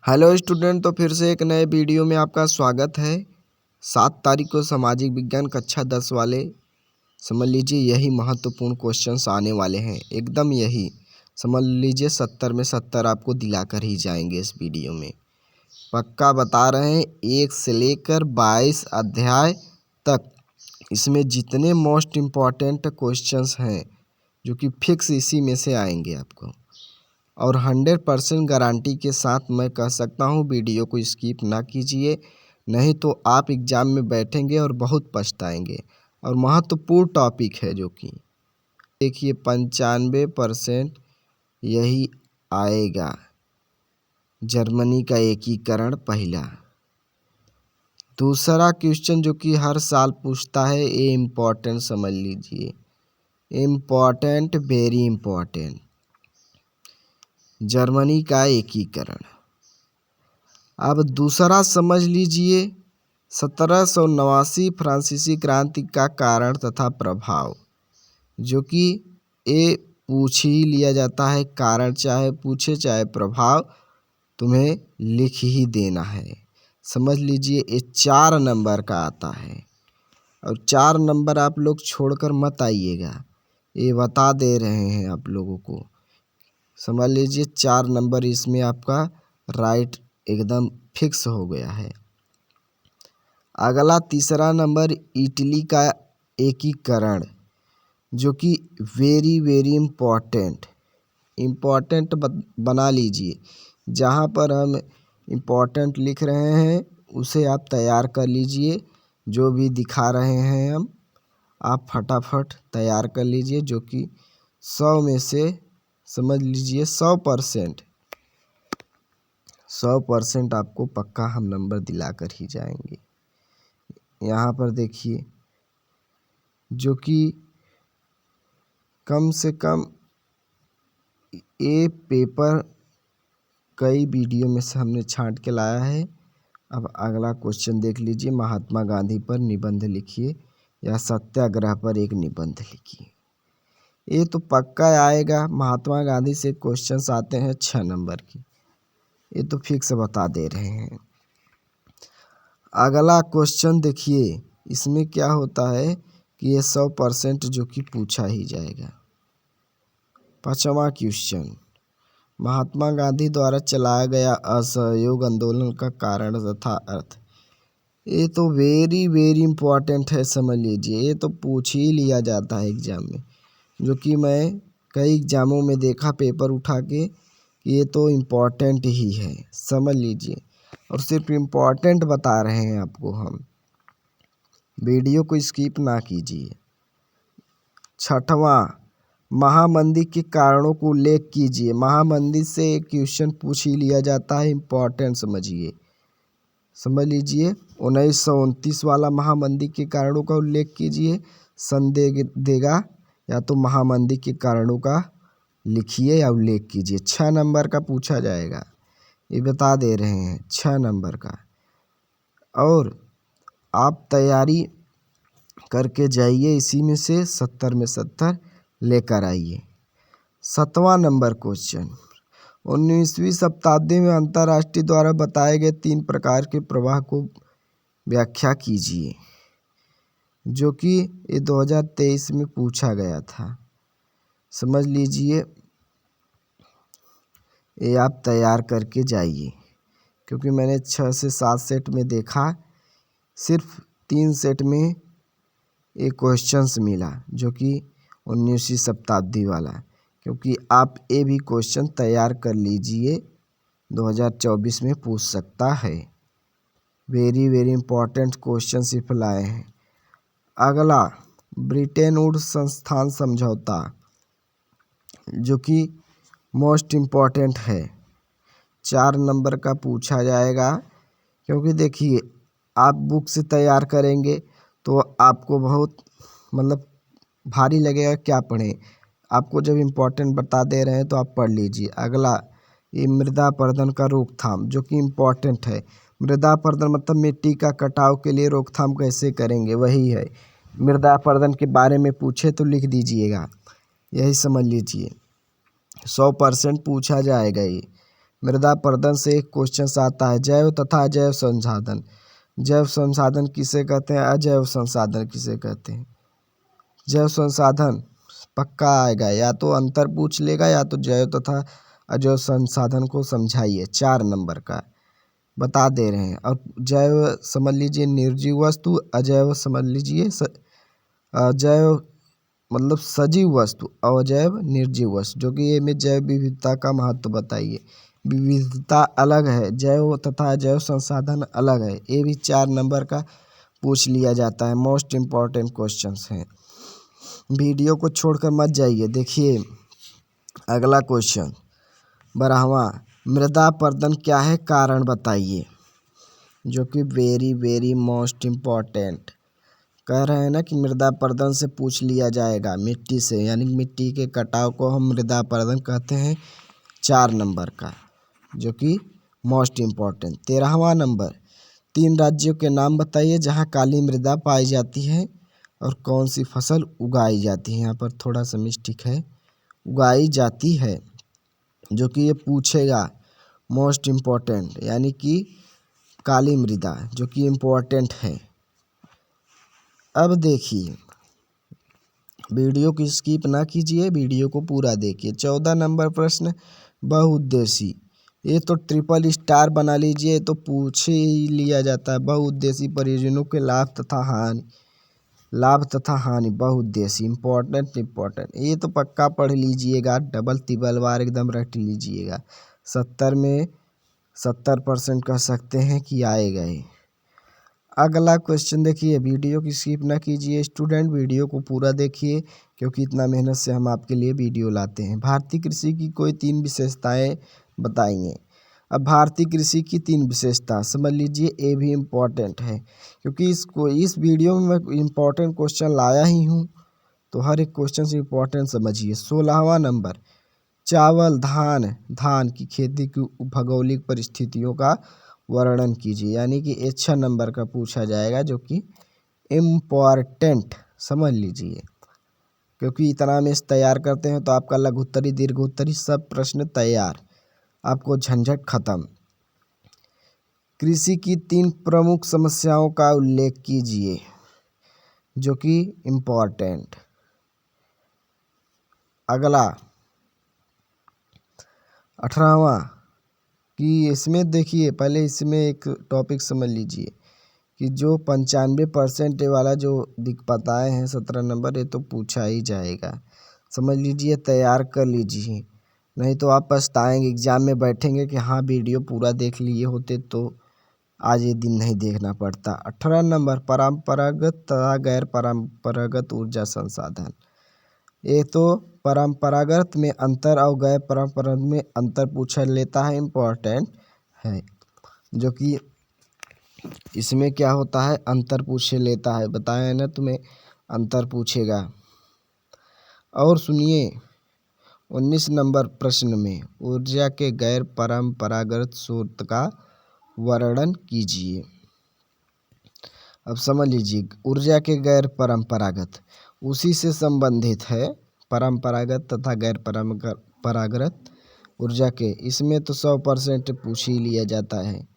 Hello student, तो फिर से एक नए वीडियो में आपका स्वागत है। 7 तारीख को सामाजिक विज्ञान कक्षा 10 वाले समझ लीजिए यही महत्वपूर्ण क्वेश्चंस आने वाले हैं। एकदम यही समझ लीजिए 70 में 70 आपको दिलाकर ही जाएंगे इस वीडियो में। पक्का बता रहे हैं 1 से लेकर 22 अध्याय तक इसमें जितने मोस्ट इम्पॉर्टेंट क्वेश्चंस हैं जो कि फिक्स इसी में से आएंगे आपको, और 100% गारंटी के साथ मैं कह सकता हूँ वीडियो को स्किप ना कीजिए, नहीं तो आप एग्ज़ाम में बैठेंगे और बहुत पछताएंगे। और महत्वपूर्ण टॉपिक है जो कि देखिए 95% यही आएगा। जर्मनी का एकीकरण पहला। दूसरा क्वेश्चन जो कि हर साल पूछता है, ये इम्पोर्टेंट समझ लीजिए, इम्पोर्टेंट, वेरी इम्पोर्टेंट, जर्मनी का एकीकरण। अब दूसरा समझ लीजिए 1789 फ्रांसीसी क्रांति का कारण तथा प्रभाव, जो कि ये पूछ ही लिया जाता है। कारण चाहे पूछे चाहे प्रभाव, तुम्हें लिख ही देना है। समझ लीजिए ये 4 नंबर का आता है, और 4 नंबर आप लोग छोड़कर मत आइएगा, ये बता दे रहे हैं आप लोगों को। समझ लीजिए 4 नंबर इसमें आपका राइट एकदम फिक्स हो गया है। अगला तीसरा नंबर इटली का एकीकरण, जो कि वेरी वेरी इम्पोर्टेंट बना लीजिए। जहाँ पर हम इम्पोर्टेंट लिख रहे हैं उसे आप तैयार कर लीजिए। जो भी दिखा रहे हैं हम, आप फटाफट तैयार कर लीजिए, जो कि 100 में से समझ लीजिए 100% आपको पक्का हम नंबर दिलाकर ही जाएंगे। यहाँ पर देखिए जो कि कम से कम ये पेपर कई वीडियो में से हमने छांट के लाया है। अब अगला क्वेश्चन देख लीजिए, महात्मा गांधी पर निबंध लिखिए या सत्याग्रह पर एक निबंध लिखिए। ये तो पक्का आएगा। महात्मा गांधी से क्वेश्चंस आते हैं 6 नंबर की, ये तो फिक्स बता दे रहे हैं। अगला क्वेश्चन देखिए, इसमें क्या होता है कि ये 100% जो कि पूछा ही जाएगा। 5वां क्वेश्चन, महात्मा गांधी द्वारा चलाया गया असहयोग आंदोलन का कारण तथा अर्थ। ये तो वेरी वेरी इम्पोर्टेंट है, समझ लीजिए। ये तो पूछ ही लिया जाता है एग्जाम में, जो कि मैं कई एग्जामों में देखा पेपर उठा के, ये तो इम्पोर्टेंट ही है, समझ लीजिए। और सिर्फ इम्पोर्टेंट बता रहे हैं आपको हम, वीडियो को स्किप ना कीजिए। 6वां, महामंदी के कारणों को उल्लेख कीजिए। महामंदी से एक क्वेश्चन पूछ ही लिया जाता है, इम्पोर्टेंट समझिए। समझ लीजिए 1929 वाला महामंदी के कारणों का उल्लेख कीजिए। संदेह देगा या तो महामंदी के कारणों का लिखिए या उल्लेख कीजिए। 6 नंबर का पूछा जाएगा, ये बता दे रहे हैं 6 नंबर का। और आप तैयारी करके जाइए, इसी में से 70 में 70 लेकर आइए। 7वां नंबर क्वेश्चन, 19वीं शताब्दी में अंतर्राष्ट्रीय द्वारा बताए गए 3 प्रकार के प्रवाह को व्याख्या कीजिए, जो कि ये 2023 में पूछा गया था। समझ लीजिए ये आप तैयार करके जाइए, क्योंकि मैंने 6 से 7 सेट में देखा, सिर्फ 3 सेट में ये क्वेश्चंस मिला, जो कि 19वीं शताब्दी वाला। क्योंकि आप ये भी क्वेश्चन तैयार कर लीजिए, 2024 में पूछ सकता है। वेरी वेरी इंपॉर्टेंट क्वेश्चन सिर्फ लाए हैं। अगला, ब्रिटेन वुड्स संस्थान समझौता, जो कि मोस्ट इम्पॉर्टेंट है, 4 नंबर का पूछा जाएगा। क्योंकि देखिए आप बुक से तैयार करेंगे तो आपको बहुत मतलब भारी लगेगा, क्या पढ़ें। आपको जब इम्पोर्टेंट बता दे रहे हैं तो आप पढ़ लीजिए। अगला, ये मृदा अपरदन का रोकथाम, जो कि इम्पोर्टेंट है। मृदा अपरदन मतलब मिट्टी का कटाव के लिए रोकथाम कैसे करेंगे, वही है। मृदा अपरदन के बारे में पूछे तो लिख दीजिएगा, यही समझ लीजिए। 100% पूछा जाएगा ये। मृदा पर्दन से एक क्वेश्चन आता है, जैव तथा अजैव संसाधन। जैव संसाधन किसे कहते हैं, अजैव संसाधन किसे कहते हैं। जैव संसाधन पक्का आएगा, या तो अंतर पूछ लेगा या तो जैव तथा अजैव संसाधन को समझाइए। 4 नंबर का बता दे रहे हैं। और जैव समझ लीजिए निर्जीव वस्तु, अजैव समझ लीजिए अजैव मतलब सजीव वस्तु, अजैव निर्जीव वस्तु, जो कि ये में जैव विविधता का महत्व बताइए। विविधता अलग है, जैव तथा अजैव संसाधन अलग है। ये भी 4 नंबर का पूछ लिया जाता है, मोस्ट इम्पॉर्टेंट क्वेश्चंस हैं। वीडियो को छोड़कर मत जाइए। देखिए अगला क्वेश्चन 12वां, मृदा पर्दन क्या है, कारण बताइए, जो कि वेरी वेरी मोस्ट इम्पॉर्टेंट। कह रहे हैं ना कि मृदा पर्दन से पूछ लिया जाएगा, मिट्टी से, यानी मिट्टी के कटाव को हम मृदा पर्दन कहते हैं। 4 नंबर का, जो कि मोस्ट इम्पॉर्टेंट। 13वां नंबर, 3 राज्यों के नाम बताइए जहां काली मृदा पाई जाती है और कौन सी फसल उगाई जाती है। यहाँ पर थोड़ा सा मिस्टेक है, उगाई जाती है, जो कि ये पूछेगा मोस्ट इम्पॉर्टेंट, यानी कि काली मृदा, जो कि इम्पोर्टेंट है। अब देखिए वीडियो को स्किप ना कीजिए, वीडियो को पूरा देखिए। 14 नंबर प्रश्न, बहुउद्देशीय। ये तो ट्रिपल स्टार बना लीजिए, ये तो पूछ ही लिया जाता है। बहुउद्देशीय परियोजनाओं के लाभ तथा हानि, लाभ तथा हानि, बहुउद्देशीय, इम्पोर्टेंट, ये तो पक्का पढ़ लीजिएगा, डबल तिबल बार एकदम रट लीजिएगा। 70 में 70% कह सकते हैं कि आएगा ही। अगला क्वेश्चन देखिए, वीडियो की स्किप ना कीजिए स्टूडेंट, वीडियो को पूरा देखिए, क्योंकि इतना मेहनत से हम आपके लिए वीडियो लाते हैं। भारतीय कृषि की कोई 3 विशेषताएं बताइए। अब भारतीय कृषि की 3 विशेषता समझ लीजिए, ये भी इम्पोर्टेंट है, क्योंकि इस वीडियो में मैं इम्पोर्टेंट क्वेश्चन लाया ही हूँ, तो हर एक क्वेश्चन से इम्पोर्टेंट समझिए। 16वां नंबर, चावल धान की खेती की भौगोलिक परिस्थितियों का वर्णन कीजिए, यानी कि 6 नंबर का पूछा जाएगा, जो कि इम्पॉर्टेंट समझ लीजिए, क्योंकि इतना में तैयार करते हैं तो आपका लघु उत्तरी दीर्घ उत्तरी सब प्रश्न तैयार, आपको झंझट खत्म। कृषि की 3 प्रमुख समस्याओं का उल्लेख कीजिए, जो कि इम्पॉर्टेंट। अगला 18वां, कि इसमें देखिए पहले इसमें एक टॉपिक समझ लीजिए कि जो 95% वाला जो दिख बताए हैं 17 नंबर, ये तो पूछा ही जाएगा, समझ लीजिए, तैयार कर लीजिए, नहीं तो आप पछताएंगे एग्जाम में बैठेंगे कि हाँ वीडियो पूरा देख लिए होते तो आज ये दिन नहीं देखना पड़ता। 18 नंबर, परंपरागत तथा गैर परंपरागत ऊर्जा संसाधन। ये तो परंपरागत में अंतर और गैर परंपरागत में अंतर पूछा लेता है, इम्पोर्टेंट है, जो कि इसमें क्या होता है, अंतर पूछ लेता है, बताया ना तुम्हें, अंतर पूछेगा। और सुनिए 19 नंबर प्रश्न में, ऊर्जा के गैर परंपरागत स्रोत का वर्णन कीजिए। अब समझ लीजिए, ऊर्जा के गैर परंपरागत उसी से संबंधित है, परंपरागत तथा गैर परंपरागत ऊर्जा के, इसमें तो 100% पूछ ही लिया जाता है।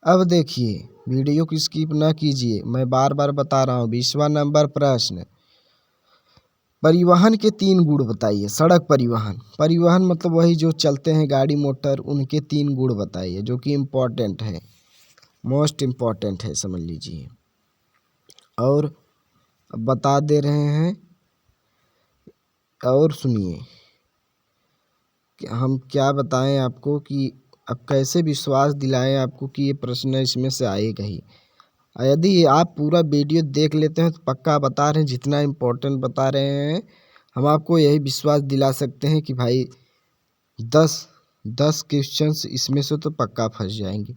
अब देखिए वीडियो की स्किप ना कीजिए, मैं बार बार बता रहा हूँ। 20वां नंबर प्रश्न, परिवहन के 3 गुण बताइए। सड़क परिवहन मतलब वही जो चलते हैं गाड़ी मोटर, उनके 3 गुण बताइए, जो कि इम्पोर्टेंट है, मोस्ट इम्पोर्टेंट है, समझ लीजिए। और बता दे रहे हैं, और सुनिए कि हम क्या बताएं आपको, कि अब कैसे विश्वास दिलाएं आपको कि ये प्रश्न इसमें से आएगा ही। यदि आप पूरा वीडियो देख लेते हैं तो पक्का बता रहे हैं, जितना इम्पोर्टेंट बता रहे हैं, हम आपको यही विश्वास दिला सकते हैं कि भाई 10 क्वेश्चंस इसमें से तो पक्का फंस जाएंगे,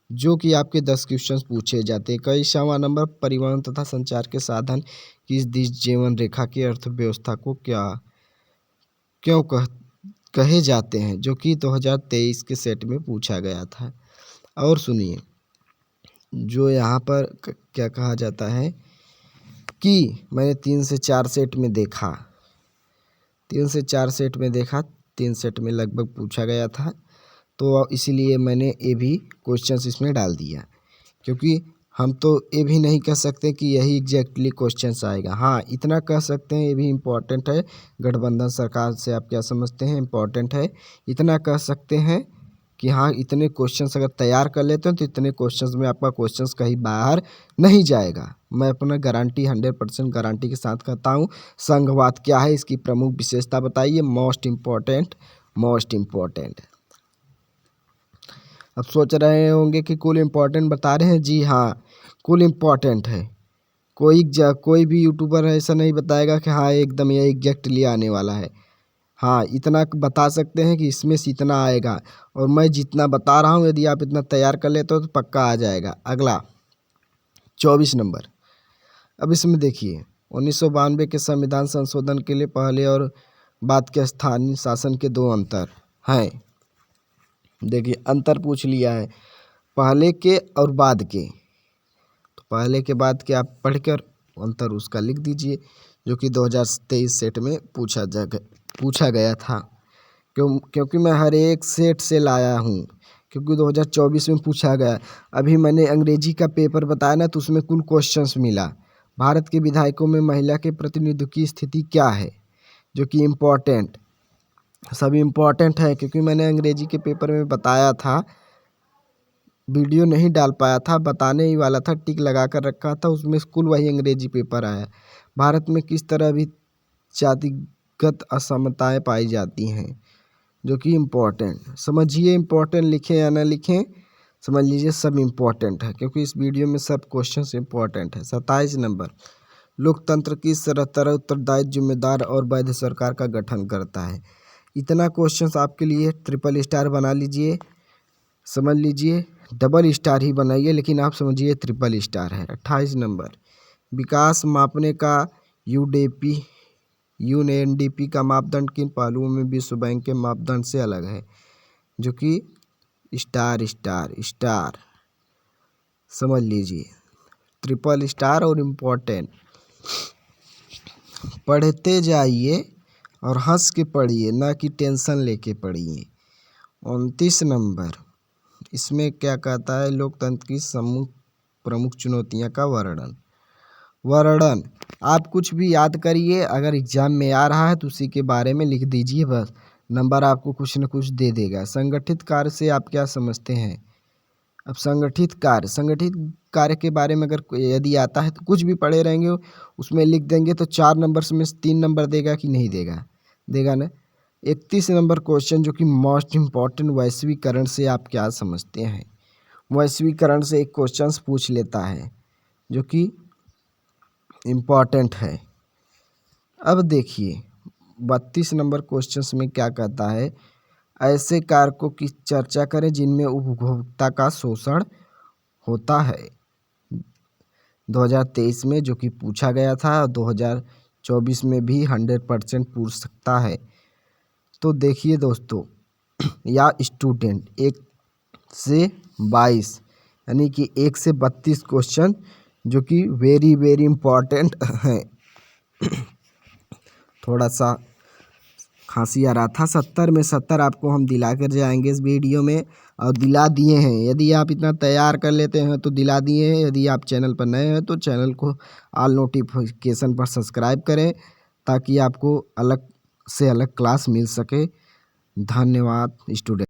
जो कि आपके 10 क्वेश्चंस पूछे जाते हैं। 21वां नंबर, परिवहन तथा संचार के साधन किस दिश जीवन रेखा की अर्थव्यवस्था को क्यों कहे जाते हैं, जो कि 2023 के सेट में पूछा गया था। और सुनिए, जो यहाँ पर क्या कहा जाता है कि मैंने 3 से 4 सेट में देखा, 3 से 4 सेट में देखा, 3 सेट में लगभग पूछा गया था, तो इसीलिए मैंने ए भी क्वेश्चंस इसमें डाल दिया, क्योंकि हम तो ये भी नहीं कह सकते कि यही एग्जैक्टली क्वेश्चंस आएगा। हाँ, इतना कह सकते हैं, ये भी इम्पोर्टेंट है। गठबंधन सरकार से आप क्या समझते हैं, इम्पोर्टेंट है। इतना कह सकते हैं कि हाँ, इतने क्वेश्चंस अगर तैयार कर लेते हैं तो इतने क्वेश्चंस में आपका क्वेश्चंस कहीं बाहर नहीं जाएगा। मैं अपना गारंटी 100% गारंटी के साथ कहता हूँ। संघवाद क्या है, इसकी प्रमुख विशेषता बताइए। Most important. अब सोच रहे होंगे कि कुल इम्पोर्टेंट बता रहे हैं। जी हाँ, कुल इम्पोर्टेंट है। कोई भी यूट्यूबर ऐसा नहीं बताएगा कि हाँ एकदम ये एग्जैक्टली आने वाला है। हाँ, इतना बता सकते हैं कि इसमें से इतना आएगा, और मैं जितना बता रहा हूँ यदि आप इतना तैयार कर लेते हो तो पक्का आ जाएगा। अगला 24 नंबर। अब इसमें देखिए, 1992 के संविधान संशोधन के लिए पहले और बाद के स्थानीय शासन के 2 अंतर हैं। देखिए, अंतर पूछ लिया है, पहले के और बाद के। तो पहले के बाद के आप पढ़कर अंतर उसका लिख दीजिए, जो कि 2023 सेट में पूछा गया था। क्योंकि मैं हर एक सेट से लाया हूँ, क्योंकि 2024 में पूछा गया। अभी मैंने अंग्रेजी का पेपर बताया ना, तो उसमें कुल क्वेश्चंस मिला। भारत के विधायकों में महिला के प्रतिनिधित्व की स्थिति क्या है, जो कि इम्पोर्टेंट, सभी इम्पोर्टेंट है। क्योंकि मैंने अंग्रेजी के पेपर में बताया था, वीडियो नहीं डाल पाया था, बताने ही वाला था, टिक लगा कर रखा था, उसमें कुल वही अंग्रेजी पेपर आया। भारत में किस तरह भी जातिगत असमानताएं पाई जाती हैं, जो कि इम्पोर्टेंट। समझिए, इम्पोर्टेंट लिखें या ना लिखें, समझ लीजिए सब इम्पोर्टेंट है, क्योंकि इस वीडियो में सब क्वेश्चन इम्पोर्टेंट है। 27 नंबर। लोकतंत्र किस तरह उत्तरदायी, जिम्मेदार और वैध सरकार का गठन करता है। इतना क्वेश्चन आपके लिए ट्रिपल स्टार बना लीजिए, समझ लीजिए। डबल स्टार ही बनाइए, लेकिन आप समझिए ट्रिपल स्टार है। 28 नंबर। विकास मापने का यूएनडीपी का मापदंड किन पहलुओं में विश्व बैंक के मापदंड से अलग है, जो कि स्टार स्टार स्टार, समझ लीजिए। ट्रिपल स्टार और इम्पोर्टेंट। पढ़ते जाइए और हंस के पढ़िए, ना कि टेंशन लेके पढ़िए। 29 नंबर। इसमें क्या कहता है, लोकतंत्र की प्रमुख चुनौतियां का वर्णन। आप कुछ भी याद करिए, अगर एग्जाम में आ रहा है तो उसी के बारे में लिख दीजिए, बस नंबर आपको कुछ न कुछ दे देगा। संगठित कार्य से आप क्या समझते हैं। अब संगठित कार्य के बारे में अगर यदि आता है तो कुछ भी पढ़े रहेंगे उसमें लिख देंगे, तो 4 नंबर में 3 नंबर देगा कि नहीं देगा, देगा ना। 31 नंबर क्वेश्चन, जो कि मोस्ट इम्पॉर्टेंट, वैश्वीकरण से आप क्या समझते हैं। वैश्वीकरण से एक क्वेश्चन पूछ लेता है, जो कि इम्पॉर्टेंट है। अब देखिए 32 नंबर क्वेश्चन में क्या कहता है, ऐसे कारकों की चर्चा करें जिनमें उपभोक्ता का शोषण होता है। 2023 में जो कि पूछा गया था, 2024 में भी 100% पूछ सकता है। तो देखिए दोस्तों, या स्टूडेंट 1 से 22 यानी कि 1 से 32 क्वेश्चन, जो कि वेरी वेरी इम्पॉर्टेंट हैं। थोड़ा सा खांसी आ रहा था। 70 में 70 आपको हम दिला कर जाएंगे इस वीडियो में, और दिला दिए हैं। यदि आप इतना तैयार कर लेते हैं तो दिला दिए हैं। यदि आप चैनल पर नए हैं तो चैनल को ऑल नोटिफिकेशन पर सब्सक्राइब करें, ताकि आपको अलग से अलग क्लास मिल सके। धन्यवाद स्टूडेंट।